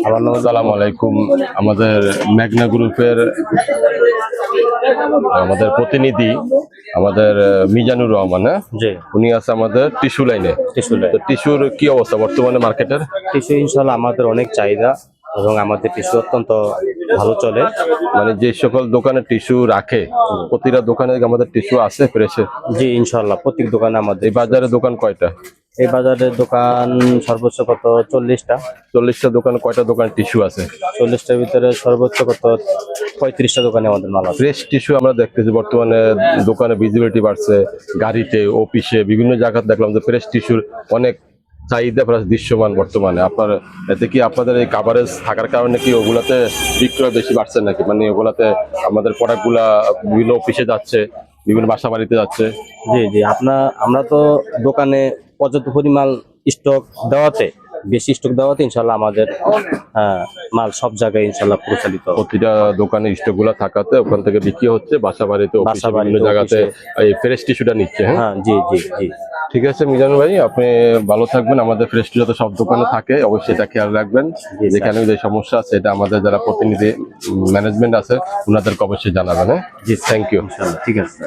আমার নাম আসসালামু আলাইকুম। আমাদের মেঘনা গ্রুপের আমাদের প্রতিনিধি আমাদের মিজানুর রহমান, হ্যাঁ? জি। উনি আছে আমাদের টিস্যু লাইনে। তো টিস্যুর কি অবস্থা বর্তমানে মার্কেটের? টিস্যু ইনশাল্লাহ আমাদের অনেক চাহিদা এবং আমাদের টিস্যু অত্যন্ত ভালো চলে। মানে যে সকল দোকানে টিস্যু রাখে প্রতিটা দোকানে আমাদের টিস্যু আছে ফ্রেশে? জি ইনশাল্লাহ প্রত্যেক দোকানে আমাদের। এই বাজারে দোকান কয়টা? এই বাজারের দোকান সর্বোচ্চ কত 40টা। 40টা দোকানে কয়টা দোকানে টিস্যু আছে? 40টার ভিতরে সর্বোচ্চ কত 35টা দোকানে আমাদের মাল আছে। ফ্রেশ টিস্যু আমরা দেখতেছি বর্তমানে দোকানে ভিজিবিলিটি বাড়ছে, গাড়িতে, অফিসে, বিভিন্ন জায়গায় দেখলাম যে ফ্রেশ টিস্যুর অনেক চাহিদা প্লাস দৃশ্যমান বর্তমানে। আপনার এতে কি আপনাদের এই কাভারেজ থাকার কারণে কি ওগুলাতে বিক্রয় বেশি বাড়ছে নাকি? মানে ওগুলাতে আমাদের প্রোডাক্টগুলা বিভিন্ন অফিসে যাচ্ছে, বিভিন্ন বাসা বাড়িতে যাচ্ছে? জি জি, আমরা তো দোকানে পর্যাপ্ত পরিমাণ স্টক দেওয়াতে, বেশি স্টক দেওয়াতে ইনশাল্লাহ আমাদের মাল সব জায়গায় ইনশাল্লাহ পরিচালিত। প্রতিটা দোকানে স্টকগুলা থাকাতে ওখান থেকে বিক্রি হচ্ছে, বাসা বাড়িতে, অফিসে, বিভিন্ন জায়গাতে এই ফ্রেশ টিস্যুটা নিচ্ছে। হ্যাঁ জি জি জি। ঠিক আছে মিজান ভাই, আপনি ভালো থাকবেন। আমাদের ফ্রেশ টিস্যু যাতে সব দোকানে থাকে অবশ্যই এটা খেয়াল রাখবেন। যেখানে যে সমস্যা আছে এটা আমাদের যারা প্রতিনিধি ম্যানেজমেন্ট আছে ওনাদেরকে অবশ্যই জানাবেন। হ্যাঁ জি, থ্যাংক ইউ। ইনশাল্লাহ ঠিক আছে।